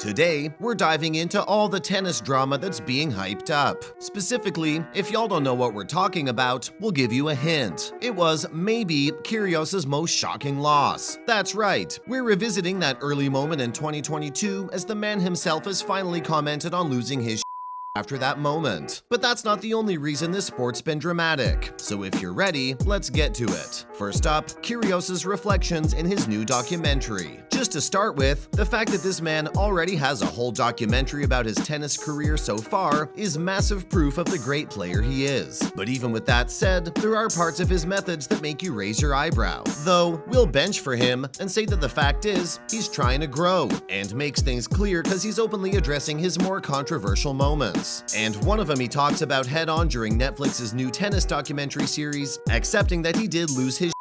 Today, we're diving into all the tennis drama that's being hyped up. Specifically, if y'all don't know what we're talking about, we'll give you a hint. It was maybe Kyrgios' most shocking loss. That's right, we're revisiting that early moment in 2022 as the man himself has finally commented on losing his after that moment. But that's not the only reason this sport's been dramatic. So if you're ready, let's get to it. First up, Kyrgios' reflections in his new documentary. Just to start with, the fact that this man already has a whole documentary about his tennis career so far is massive proof of the great player he is. But even with that said, there are parts of his methods that make you raise your eyebrow. Though, we'll bench for him and say that the fact is, he's trying to grow, and makes things clear because he's openly addressing his more controversial moments. And one of them he talks about head-on during Netflix's new tennis documentary series, accepting that he did lose his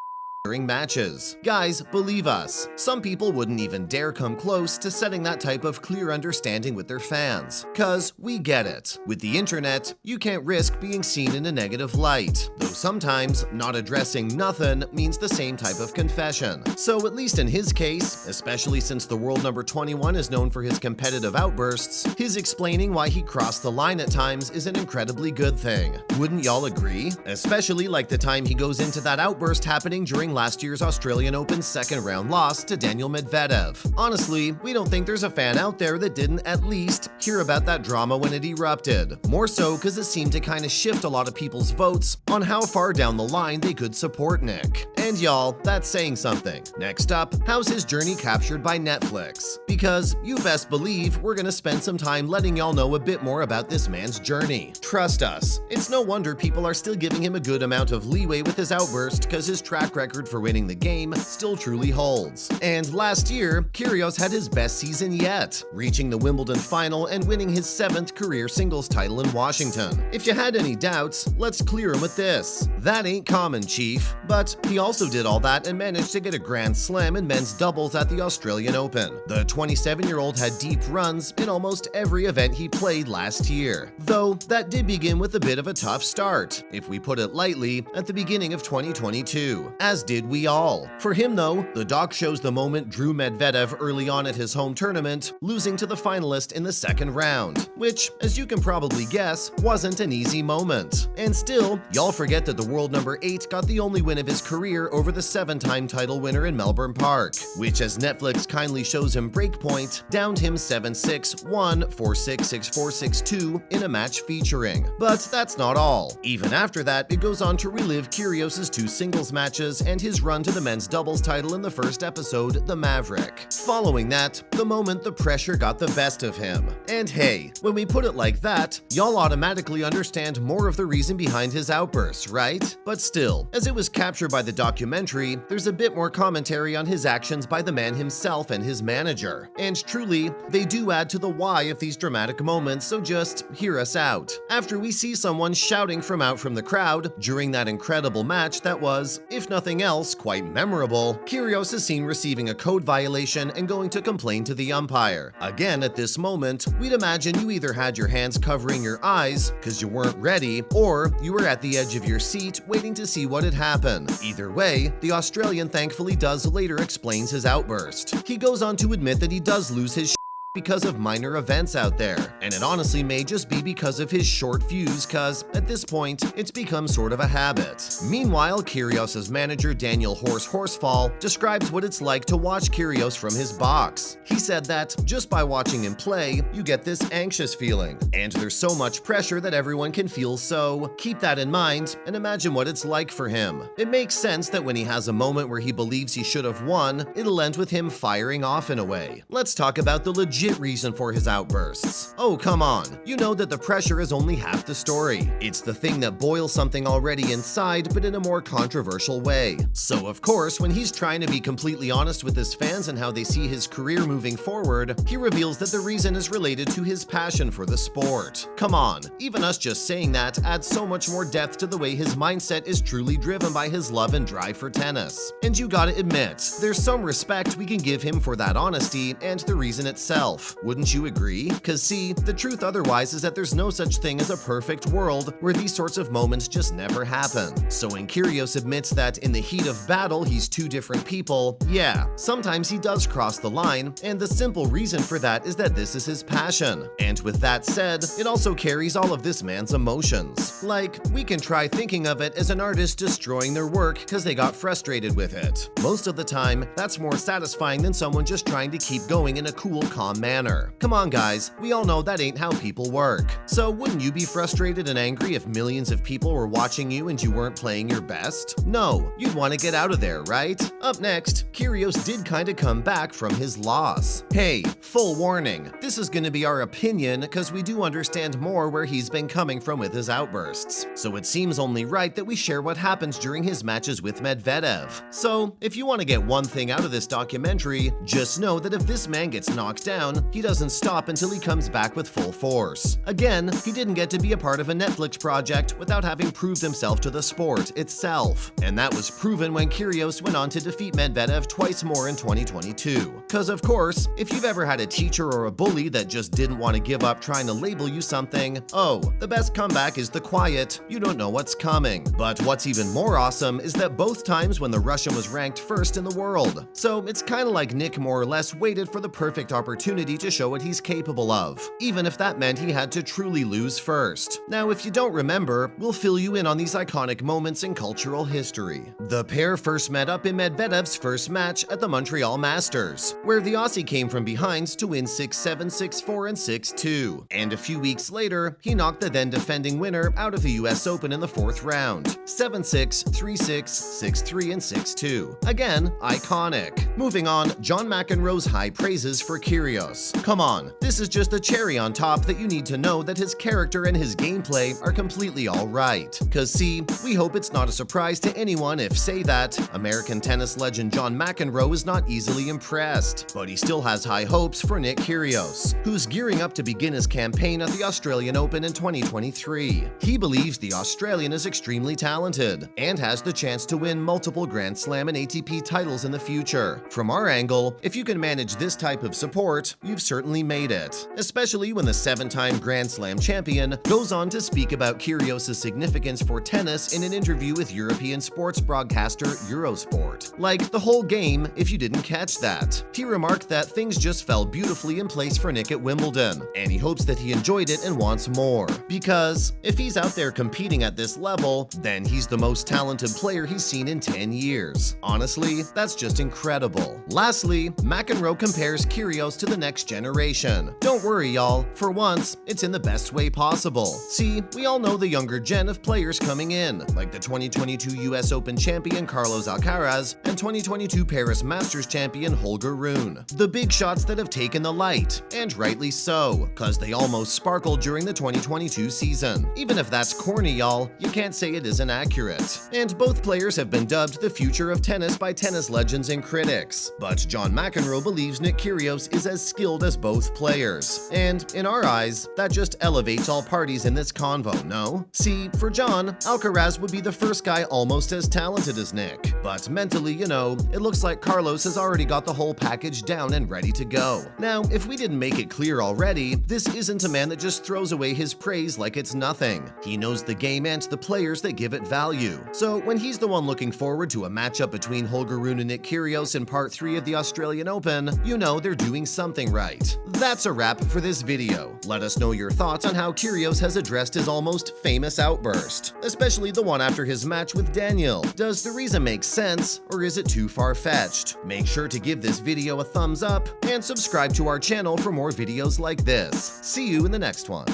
during matches. Guys, believe us, some people wouldn't even dare come close to setting that type of clear understanding with their fans. Cause we get it. With the internet, you can't risk being seen in a negative light. Though sometimes, not addressing nothing means the same type of confession. So at least in his case, especially since the world number 21 is known for his competitive outbursts, his explaining why he crossed the line at times is an incredibly good thing. Wouldn't y'all agree? Especially like the time he goes into that outburst happening during last year's Australian Open second round loss to Daniel Medvedev. Honestly, we don't think there's a fan out there that didn't at least hear about that drama when it erupted. More so because it seemed to kind of shift a lot of people's votes on how far down the line they could support Nick. And y'all, that's saying something. Next up, how's his journey captured by Netflix? Because you best believe we're gonna spend some time letting y'all know a bit more about this man's journey. Trust us, it's no wonder people are still giving him a good amount of leeway with his outburst because his track record for winning the game still truly holds. And last year, Kyrgios had his best season yet, reaching the Wimbledon final and winning his 7th career singles title in Washington. If you had any doubts, let's clear him with this. That ain't common, Chief. But he also did all that and managed to get a Grand Slam in men's doubles at the Australian Open. The 27-year-old had deep runs in almost every event he played last year. Though, that did begin with a bit of a tough start, if we put it lightly, at the beginning of 2022. As did we all. For him though, the doc shows the moment drew Medvedev early on at his home tournament, losing to the finalist in the second round, which, as you can probably guess, wasn't an easy moment. And still, y'all forget that the world number 8 got the only win of his career over the 7-time title winner in Melbourne Park, which, as Netflix kindly shows him breakpoint, downed him 7-6, 1, 4-6, 6-4, 6-2 in a match featuring. But that's not all. Even after that, it goes on to relive Kyrgios' 2 singles matches and his run to the men's doubles title in the first episode, The Maverick. Following that, the moment the pressure got the best of him. And hey, when we put it like that, y'all automatically understand more of the reason behind his outbursts, right? But still, as it was captured by the documentary, there's a bit more commentary on his actions by the man himself and his manager. And truly, they do add to the why of these dramatic moments, so just hear us out. After we see someone shouting from out from the crowd during that incredible match that was, if nothing else, quite memorable, Kyrgios is seen receiving a code violation and going to complain to the umpire. Again, at this moment, we'd imagine you either had your hands covering your eyes because you weren't ready, or you were at the edge of your seat waiting to see what had happened. Either way, the Australian thankfully does later explains his outburst. He goes on to admit that he does lose his because of minor events out there, and it honestly may just be because of his short fuse, cause at this point, it's become sort of a habit. Meanwhile, Kyrgios' manager Daniel Horsfall describes what it's like to watch Kyrgios from his box. He said that just by watching him play, you get this anxious feeling, and there's so much pressure that everyone can feel, so keep that in mind and imagine what it's like for him. It makes sense that when he has a moment where he believes he should have won, it'll end with him firing off in a way. Let's talk about the legit reason for his outbursts. Oh, come on. You know that the pressure is only half the story. It's the thing that boils something already inside, but in a more controversial way. So of course, when he's trying to be completely honest with his fans and how they see his career moving forward, he reveals that the reason is related to his passion for the sport. Come on, even us just saying that adds so much more depth to the way his mindset is truly driven by his love and drive for tennis. And you gotta admit, there's some respect we can give him for that honesty and the reason itself. himself. Wouldn't you agree? Cause see, the truth otherwise is that there's no such thing as a perfect world where these sorts of moments just never happen. So when Kyrgios admits that in the heat of battle he's two different people, yeah, sometimes he does cross the line, and the simple reason for that is that this is his passion. And with that said, it also carries all of this man's emotions. Like, we can try thinking of it as an artist destroying their work because they got frustrated with it. Most of the time, that's more satisfying than someone just trying to keep going in a cool, calm manner. Come on guys, we all know that ain't how people work. So wouldn't you be frustrated and angry if millions of people were watching you and you weren't playing your best? No, you'd want to get out of there, right? Up next, Kyrgios did kinda come back from his loss. Hey, full warning, this is gonna be our opinion because we do understand more where he's been coming from with his outbursts. So it seems only right that we share what happens during his matches with Medvedev. So if you want to get one thing out of this documentary, just know that if this man gets knocked down, he doesn't stop until he comes back with full force. Again, he didn't get to be a part of a Netflix project without having proved himself to the sport itself. And that was proven when Kyrgios went on to defeat Medvedev twice more in 2022. Cause of course, if you've ever had a teacher or a bully that just didn't want to give up trying to label you something, oh, the best comeback is the quiet, you don't know what's coming. But what's even more awesome is that both times when the Russian was ranked first in the world. So it's kinda like Nick more or less waited for the perfect opportunity to show what he's capable of, even if that meant he had to truly lose first. Now, if you don't remember, we'll fill you in on these iconic moments in cultural history. The pair first met up in Medvedev's first match at the Montreal Masters, where the Aussie came from behind to win 6-7, 6-4, and 6-2. And a few weeks later, he knocked the then defending winner out of the US Open in the fourth round, 7-6, 3-6, 6-3, and 6-2. Again, iconic. Moving on, John McEnroe's high praises for Kyrgios. Come on, this is just a cherry on top that you need to know that his character and his gameplay are completely alright. Cause see, we hope it's not a surprise to anyone if, say that, American tennis legend John McEnroe is not easily impressed. But he still has high hopes for Nick Kyrgios, who's gearing up to begin his campaign at the Australian Open in 2023. He believes the Australian is extremely talented and has the chance to win multiple Grand Slam and ATP titles in the future. From our angle, if you can manage this type of support, you've certainly made it, especially when the 7-time Grand Slam champion goes on to speak about Kyrgios' significance for tennis in an interview with European sports broadcaster Eurosport. Like the whole game, if you didn't catch that. He remarked that things just fell beautifully in place for Nick at Wimbledon, and he hopes that he enjoyed it and wants more. Because if he's out there competing at this level, then he's the most talented player he's seen in 10 years. Honestly, that's just incredible. Lastly, McEnroe compares Kyrgios to the next generation. Don't worry, y'all. For once, it's in the best way possible. See, we all know the younger gen of players coming in, like the 2022 US Open champion Carlos Alcaraz and 2022 Paris Masters champion Holger Rune. The big shots that have taken the light, and rightly so, cause they almost sparkled during the 2022 season. Even if that's corny, y'all, you can't say it isn't accurate. And both players have been dubbed the future of tennis by tennis legends and critics. But John McEnroe believes Nick Kyrgios is as skilled as both players. And in our eyes, that just elevates all parties in this convo, no? See, for John, Alcaraz would be the first guy almost as talented as Nick. But mentally, you know, it looks like Carlos has already got the whole package down and ready to go. Now, if we didn't make it clear already, this isn't a man that just throws away his praise like it's nothing. He knows the game and the players that give it value. So when he's the one looking forward to a matchup between Holger Rune and Nick Kyrgios in Part 3 of the Australian Open, you know they're doing something right. That's a wrap for this video. Let us know your thoughts on how Kyrgios has addressed his almost famous outburst, especially the one after his match with Daniel. Does the reason make sense, or is it too far-fetched? Make sure to give this video a thumbs up and subscribe to our channel for more videos like this. See you in the next one.